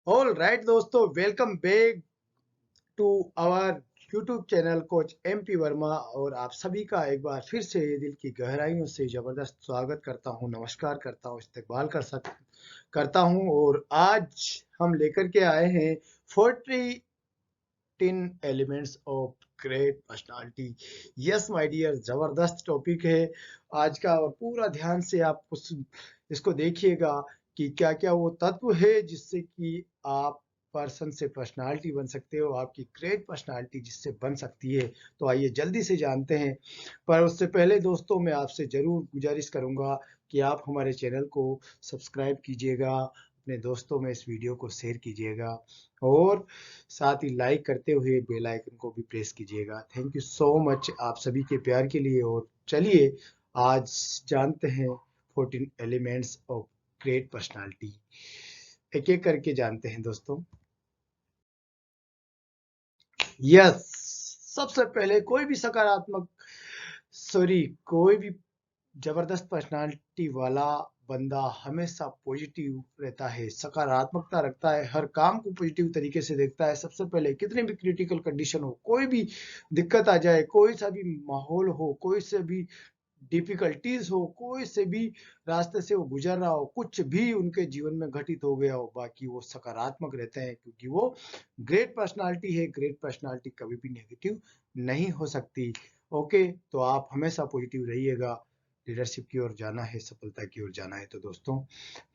All right दोस्तों, welcome back to our YouTube channel coach MP Verma. और आप सभी का एक बार फिर से दिल की गहराइयों से जबरदस्त स्वागत करता हूं, नमस्कार करता हूं, इस्तकबाल करता हूं। और आज हम लेकर के आए हैं 14 elements of great personality. Yes my dear, जबरदस्त टॉपिक है आज का। और पूरा ध्यान से आप इसको देखिएगा कि क्या क्या वो तत्व है जिससे कि आप पर्सन से पर्सनालिटी बन सकते हो, आपकी ग्रेट पर्सनालिटी जिससे बन सकती है। तो आइए जल्दी से जानते हैं। पर उससे पहले दोस्तों, मैं आपसे जरूर गुजारिश करूंगा कि आप हमारे चैनल को सब्सक्राइब कीजिएगा, अपने दोस्तों में इस वीडियो को शेयर कीजिएगा और साथ ही लाइक करते हुए बेल आइकन को भी प्रेस कीजिएगा। थैंक यू सो मच आप सभी के प्यार के लिए। और चलिए आज जानते हैं 14 एलिमेंट्स ऑफ ग्रेट पर्सनालिटी। एक एक करके जानते हैं दोस्तों। यस, सबसे पहले कोई भी जबरदस्त पर्सनालिटी वाला बंदा हमेशा पॉजिटिव रहता है, सकारात्मकता रखता है, हर काम को पॉजिटिव तरीके से देखता है। सबसे पहले कितने भी क्रिटिकल कंडीशन हो, कोई भी दिक्कत आ जाए, कोई सा भी माहौल हो, कोई से भी डिफिकल्टीज हो, कोई से भी रास्ते से वो गुजर रहा हो, कुछ भी उनके जीवन में घटित हो गया हो, बाकी वो सकारात्मक रहते हैं क्योंकि वो ग्रेट पर्सनालिटी है। ग्रेट पर्सनालिटी कभी भी नेगेटिव नहीं हो सकती। ओके, तो आप हमेशा पॉजिटिव रहिएगा। लीडरशिप की ओर जाना है, सफलता की ओर जाना है तो दोस्तों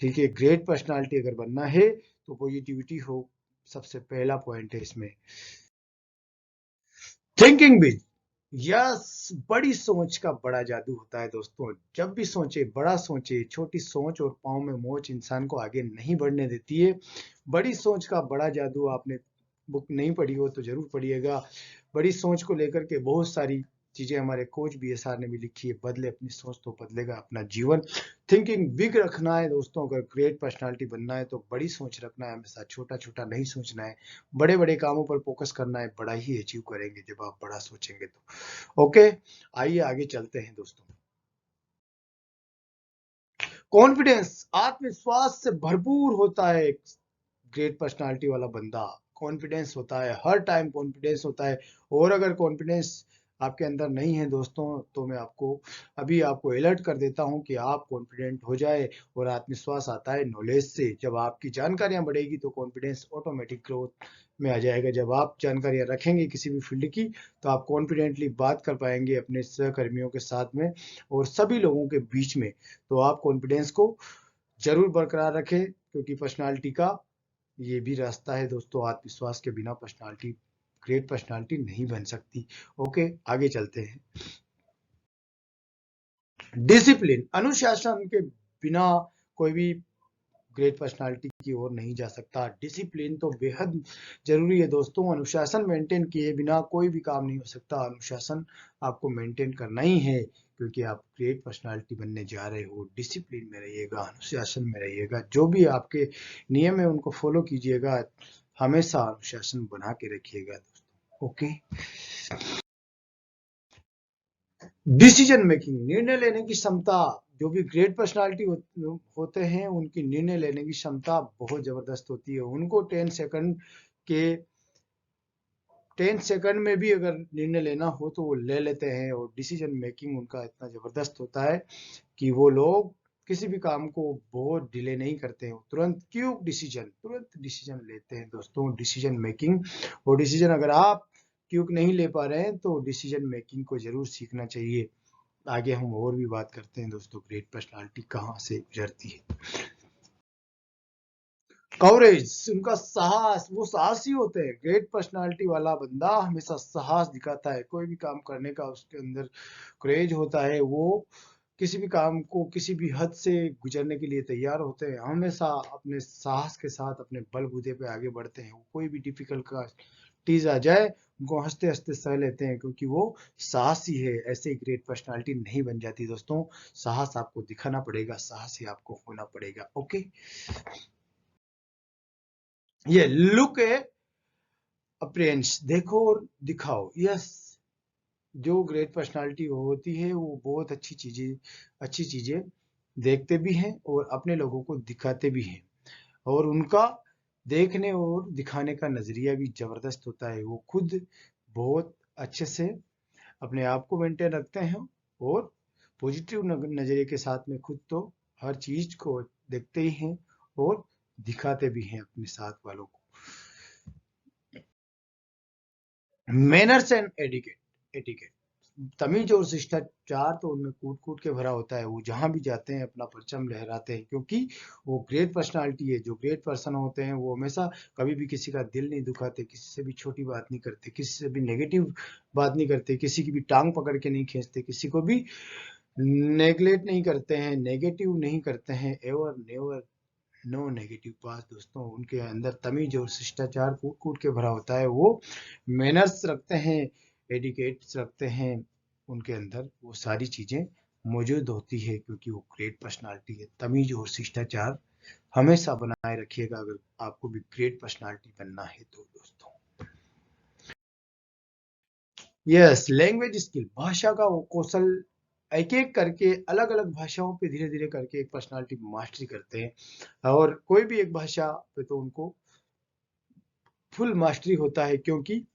ठीक है, ग्रेट पर्सनालिटी अगर बनना है तो पॉजिटिविटी हो, सबसे पहला पॉइंट है इसमें। Thinking big. यस, बड़ी सोच का बड़ा जादू होता है दोस्तों। जब भी सोचे, बड़ा सोचे। छोटी सोच और पाँव में मोच इंसान को आगे नहीं बढ़ने देती है। बड़ी सोच का बड़ा जादू, आपने बुक नहीं पढ़ी हो तो जरूर पढ़िएगा। बड़ी सोच को लेकर के बहुत सारी चीजें हमारे कोच BSR ने भी लिखी है। बदले अपनी सोच तो बदलेगा अपना जीवन। थिंकिंग बिग रखना है दोस्तों। अगर ग्रेट पर्सनालिटी बनना है तो बड़ी सोच रखना है, हमेशा छोटा छोटा नहीं सोचना है। बड़े बड़े कामों पर फोकस करना है, बड़ा ही अचीव करेंगे जब आप बड़ा सोचेंगे तो। ओके, आइए आगे चलते हैं दोस्तों। कॉन्फिडेंस, आत्मविश्वास से भरपूर होता है एक ग्रेट पर्सनालिटी वाला बंदा। कॉन्फिडेंस होता है, हर टाइम कॉन्फिडेंस होता है। और अगर कॉन्फिडेंस आपके अंदर नहीं है दोस्तों, तो मैं आपको अलर्ट कर देता हूं कि आप कॉन्फिडेंट हो जाए। और आत्मविश्वास आता है नॉलेज से। जब आपकी जानकारियां बढ़ेगी तो कॉन्फिडेंस ऑटोमेटिक ग्रोथ में आ जाएगा। जब आप जानकारियां रखेंगे किसी भी फील्ड की, तो आप कॉन्फिडेंटली बात कर पाएंगे अपने सहकर्मियों के साथ में और सभी लोगों के बीच में। तो आप कॉन्फिडेंस को जरूर बरकरार रखें, क्योंकि पर्सनालिटी का ये भी रास्ता है दोस्तों। आत्मविश्वास के बिना पर्सनालिटी, ग्रेट पर्सनालिटी नहीं बन सकती। ओके, आगे चलते हैं। डिसिप्लिन, अनुशासन के बिना कोई भी ग्रेट पर्सनालिटी की ओर नहीं जा सकता। डिसिप्लिन तो बेहद जरूरी है दोस्तों। अनुशासन मेंटेन किए बिना कोई भी काम नहीं हो सकता। अनुशासन आपको मेंटेन करना ही है, क्योंकि आप ग्रेट पर्सनालिटी बनने जा रहे हो। डिसिप्लिन में रहिएगा, अनुशासन में रहिएगा। जो भी आपके नियम है उनको फॉलो कीजिएगा। हमेशा अनुशासन बना के रखिएगा दोस्तों। ओके, डिसीजन मेकिंग, निर्णय लेने की क्षमता। जो भी ग्रेट पर्सनालिटी होते हैं उनकी निर्णय लेने की क्षमता बहुत जबरदस्त होती है। उनको 10 सेकंड में भी अगर निर्णय लेना हो तो वो ले लेते हैं। और डिसीजन मेकिंग उनका इतना जबरदस्त होता है कि वो लोग किसी भी काम को बहुत डिले नहीं करते हैं। तुरंत डिसीजन लेते हैं दोस्तों। डिसीजन मेकिंग और डिसीजन, अगर आप क्यूक नहीं ले पा रहे हैं तो डिसीजन मेकिंग को जरूर सीखना चाहिए। आगे हम और भी बात करते हैं दोस्तों, ग्रेट पर्सनालिटी कहाँ से गुजरती है। कवरेज, उनका साहस, वो साहसी होते हैं। ग्रेट पर्सनालिटी वाला बंदा हमेशा साहस दिखाता है। कोई भी काम करने का उसके अंदर करेज होता है। वो किसी भी काम को किसी भी हद से गुजरने के लिए तैयार होते हैं। हमेशा अपने साहस के साथ अपने बलबूते पे आगे बढ़ते हैं। वो कोई भी डिफिकल्ट का चीज आ जाए उनको हंसते हंसते सह लेते हैं, क्योंकि वो साहसी है। ऐसे ही ग्रेट पर्सनालिटी नहीं बन जाती दोस्तों। साहस आपको दिखाना पड़ेगा, साहसी आपको होना पड़ेगा। ओके, ये लुक है अप्रियंस, देखो और दिखाओ। यस, जो ग्रेट पर्सनालिटी होती है वो बहुत अच्छी चीजें देखते भी हैं और अपने लोगों को दिखाते भी हैं। और उनका देखने और दिखाने का नजरिया भी जबरदस्त होता है। वो खुद बहुत अच्छे से अपने आप को मेंटेन रखते हैं और पॉजिटिव नजरिए के साथ में खुद तो हर चीज को देखते ही हैं और दिखाते भी हैं अपने साथ वालों को। मैनर्स एंड एटिकेट एटिकेट तमीज और शिष्टाचार तो उनमें कूट कूट के भरा होता है। वो जहां भी जाते हैं अपना परचम लहराते हैं, क्योंकि वो ग्रेट पर्सनालिटी है। जो ग्रेट पर्सन होते हैं वो हमेशा कभी भी किसी का दिल नहीं दुखाते, किसी से भी छोटी बात नहीं करते, किसी से भी नेगेटिव बात नहीं करते, किसी की भी टांग पकड़ के नहीं खींचते, किसी को भी नेगलेक्ट नहीं करते हैं, नेगेटिव नहीं करते हैं। एवर नेवर, नो नेगेटिव पास दोस्तों। उनके अंदर तमीज और शिष्टाचार कूट कूट के भरा होता है। वो मैनर्स रखते हैं, एडिकेट्स रखते हैं, उनके अंदर वो सारी चीजें मौजूद होती है, क्योंकि वो ग्रेट पर्सनालिटी है। तमीज और शिष्टाचार हमेशा बनाए रखिएगा अगर आपको भी ग्रेट पर्सनालिटी बनना है तो दोस्तों। यस, लैंग्वेज स्किल, भाषा का वो कौशल। एक एक करके अलग अलग भाषाओं पे धीरे धीरे करके एक पर्सनालिटी मास्टरी करते हैं, और कोई भी एक भाषा पे तो उनको फुल मास्टरी होता है, क्योंकि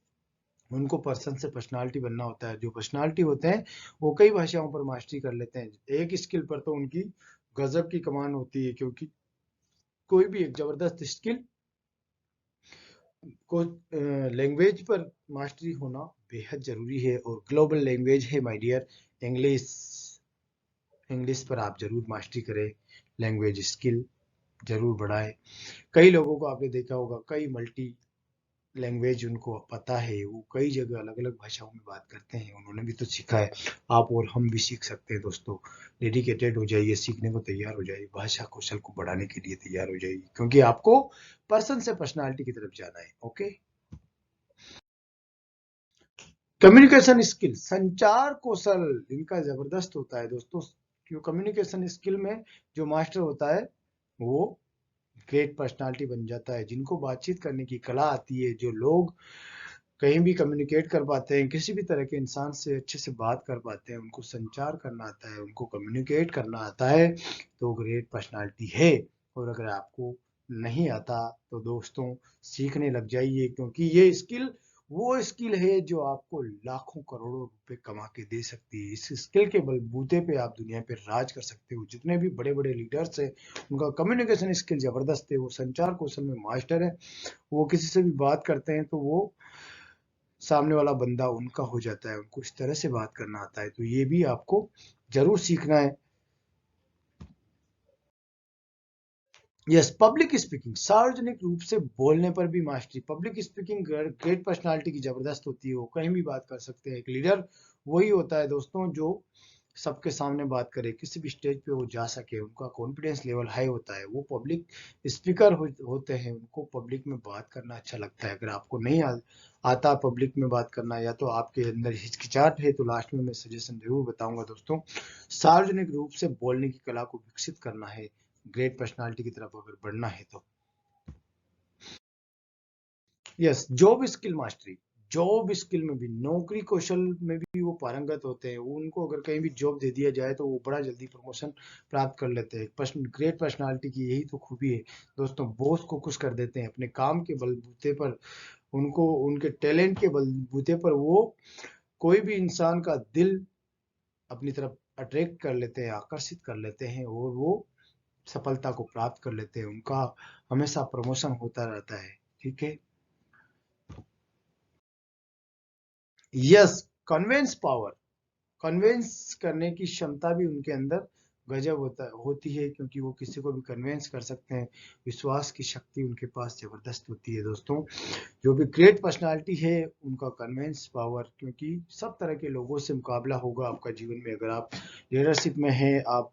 उनको पर्सन से पर्सनालिटी बनना होता है। जो पर्सनालिटी होते हैं वो कई भाषाओं पर मास्टरी कर लेते हैं। एक स्किल पर तो उनकी गजब की कमान होती है, क्योंकि कोई भी एक जबरदस्त स्किल को लैंग्वेज पर मास्टरी होना बेहद जरूरी है। और ग्लोबल लैंग्वेज है माय डियर इंग्लिश। इंग्लिश पर आप जरूर मास्टरी करें, लैंग्वेज स्किल जरूर बढ़ाएं। कई लोगों को आपने देखा होगा, कई मल्टी लैंग्वेज उनको पता है, वो कई जगह अलग अलग भाषाओं में बात करते हैं, उन्होंने भी तो सीखा है। आप और हम भी सीख सकते हैं दोस्तों। डेडिकेटेड हो जाइए, सीखने को तैयार हो जाइए, भाषा कौशल को बढ़ाने के लिए तैयार हो जाइए, क्योंकि आपको पर्सन से पर्सनालिटी की तरफ जाना है। ओके। कम्युनिकेशन स्किल, संचार कौशल इनका जबरदस्त होता है दोस्तों। क्यों कम्युनिकेशन स्किल में जो मास्टर होता है वो ग्रेट पर्सनालिटी बन जाता है। जिनको बातचीत करने की कला आती है, जो लोग कहीं भी कम्युनिकेट कर पाते हैं, किसी भी तरह के इंसान से अच्छे से बात कर पाते हैं, उनको संचार करना आता है, उनको कम्युनिकेट करना आता है, तो ग्रेट पर्सनालिटी है। और अगर आपको नहीं आता तो दोस्तों सीखने लग जाइए, क्योंकि ये स्किल वो स्किल है जो आपको लाखों करोड़ों रुपए कमा के दे सकती है। इस स्किल के बलबूते पे आप दुनिया पे राज कर सकते हो। जितने भी बड़े बड़े लीडर्स हैं उनका कम्युनिकेशन स्किल जबरदस्त है, वो संचार कौशल में मास्टर है। वो किसी से भी बात करते हैं तो वो सामने वाला बंदा उनका हो जाता है, उनको इस तरह से बात करना आता है। तो ये भी आपको जरूर सीखना है। यस, पब्लिक स्पीकिंग, सार्वजनिक रूप से बोलने पर भी mastery. Public speaking great personality की जबरदस्त होती है। वो कहीं भी बात कर सकते हैं। एक लीडर वही होता है दोस्तों जो सबके सामने बात करे, किसी भी स्टेज पे वो जा सके, उनका कॉन्फिडेंस लेवल हाई होता है। वो पब्लिक स्पीकर होते हैं, उनको पब्लिक में बात करना अच्छा लगता है। अगर आपको नहीं आता पब्लिक में बात करना, या तो आपके अंदर हिचकिचाहट है, तो लास्ट में मैं सजेशन जरूर बताऊंगा दोस्तों। सार्वजनिक रूप से बोलने की कला को विकसित करना है, ग्रेट पर्सनालिटी की तरफ अगर बढ़ना है तो। Yes, job skill mastery, job skill में भी, नौकरी कौशल में भी वो पारंगत होते हैं। उनको अगर कहीं भी जॉब दे दिया जाए तो वो बड़ा जल्दी प्रमोशन प्राप्त कर लेते हैं। ग्रेट पर्सनालिटी की यही तो खूबी है दोस्तों, बॉस को खुश कर देते हैं अपने काम के बलबूते पर। उनको उनके टैलेंट के बलबूते पर वो कोई भी इंसान का दिल अपनी तरफ अट्रैक्ट कर लेते हैं, आकर्षित कर लेते हैं, और वो सफलता को प्राप्त कर लेते हैं। उनका हमेशा प्रमोशन होता रहता है। ठीक है। यस, कन्वेंस पावर, कन्वेंस करने की क्षमता भी उनके अंदर गजब होती है, क्योंकि वो किसी को भी कन्वेंस कर सकते हैं। विश्वास की शक्ति उनके पास जबरदस्त होती है दोस्तों। जो भी ग्रेट पर्सनालिटी है उनका कन्वेंस पावर, क्योंकि सब तरह के लोगों से मुकाबला होगा आपका जीवन में। अगर आप लीडरशिप में हैं, आप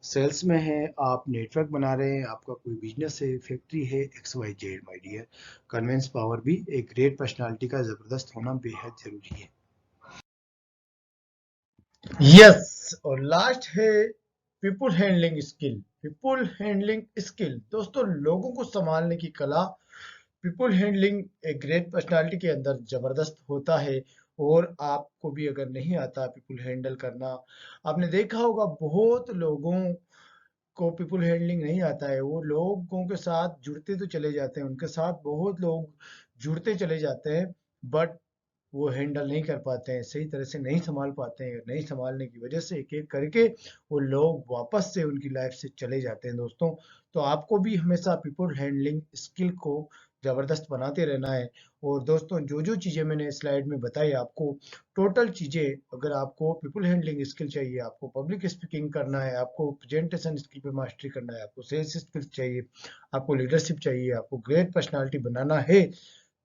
सेल्स में हैं, आप नेटवर्क बना रहे हैं, आपका कोई बिजनेस है, फैक्ट्री है, XYZ my dear, convince power भी एक ग्रेट पर्सनालिटी का जबरदस्त होना बेहद जरूरी है। यस, और लास्ट है people handling skill. People handling skill दोस्तों, लोगों को संभालने की कला। पीपुल हैंडलिंग एक ग्रेट पर्सनालिटी के अंदर जबरदस्त होता है। और आपको भी अगर नहीं आता पीपुल हैंडल करना, आपने देखा होगा बहुत लोगों को पीपल हैंडलिंग नहीं आता है, वो लोगों के साथ जुड़ते तो चले जाते हैं, उनके साथ बहुत लोग जुड़ते चले जाते हैं, बट वो हैंडल नहीं कर पाते हैं, सही तरह से नहीं संभाल पाते हैं। नहीं संभालने की वजह से एक एक करके वो लोग वापस से उनकी लाइफ से चले जाते हैं दोस्तों। तो आपको भी हमेशा पीपल हैंडलिंग स्किल को जबरदस्त बनाते रहना है। और दोस्तों जो जो चीजें मैंने स्लाइड में बताई आपको, टोटल चीजें, अगर आपको पीपल हैंडलिंग स्किल चाहिए, आपको पब्लिक स्पीकिंग करना है, आपको प्रेजेंटेशन स्किल पे मास्टरी करना है, आपको सेल्स स्किल्स चाहिए, आपको लीडरशिप चाहिए, आपको ग्रेट पर्सनालिटी बनाना है,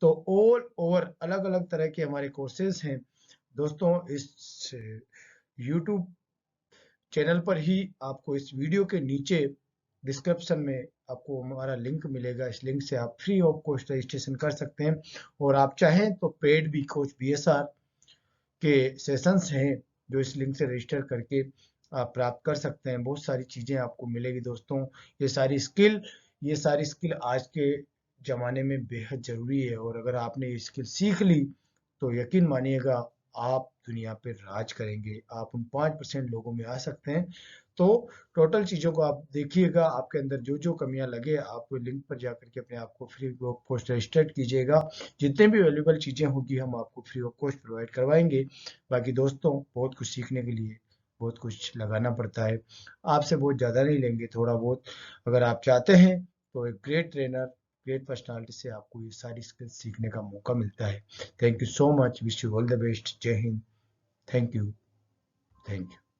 तो ऑल ओवर अलग अलग तरह के हमारे कोर्सेज हैं दोस्तों। इस YouTube चैनल पर ही आपको इस वीडियो के नीचे डिस्क्रिप्शन में आपको हमारा लिंक मिलेगा। इस लिंक से आप फ्री ऑफ कॉस्ट रजिस्ट्रेशन कर सकते हैं, और आप चाहें तो पेड भी कोच BSR के सेशंस हैं जो इस लिंक से रजिस्टर करके आप प्राप्त कर सकते हैं। बहुत सारी चीज़ें आपको मिलेगी दोस्तों। ये सारी स्किल आज के ज़माने में बेहद ज़रूरी है, और अगर आपने ये स्किल सीख ली तो यकीन मानिएगा आप दुनिया पे राज करेंगे। आप उन 5% लोगों में आ सकते हैं। तो टोटल चीज़ों को आप देखिएगा, आपके अंदर जो जो कमियां लगे आप लिंक पर जाकर के अपने आप को फ्री ऑफ कॉस्ट रजिस्टर्ड कीजिएगा। जितने भी वैल्यूबल चीज़ें होगी हम आपको फ्री ऑफ कॉस्ट प्रोवाइड करवाएंगे। बाकी दोस्तों बहुत कुछ सीखने के लिए बहुत कुछ लगाना पड़ता है, आपसे बहुत ज़्यादा नहीं लेंगे, थोड़ा बहुत अगर आप चाहते हैं तो एक ग्रेट ट्रेनर, ग्रेट पर्सनालिटी से आपको ये सारी स्किल्स सीखने का मौका मिलता है। Thank you so much, wish you all the best, जय हिंद, थैंक यू, थैंक यू।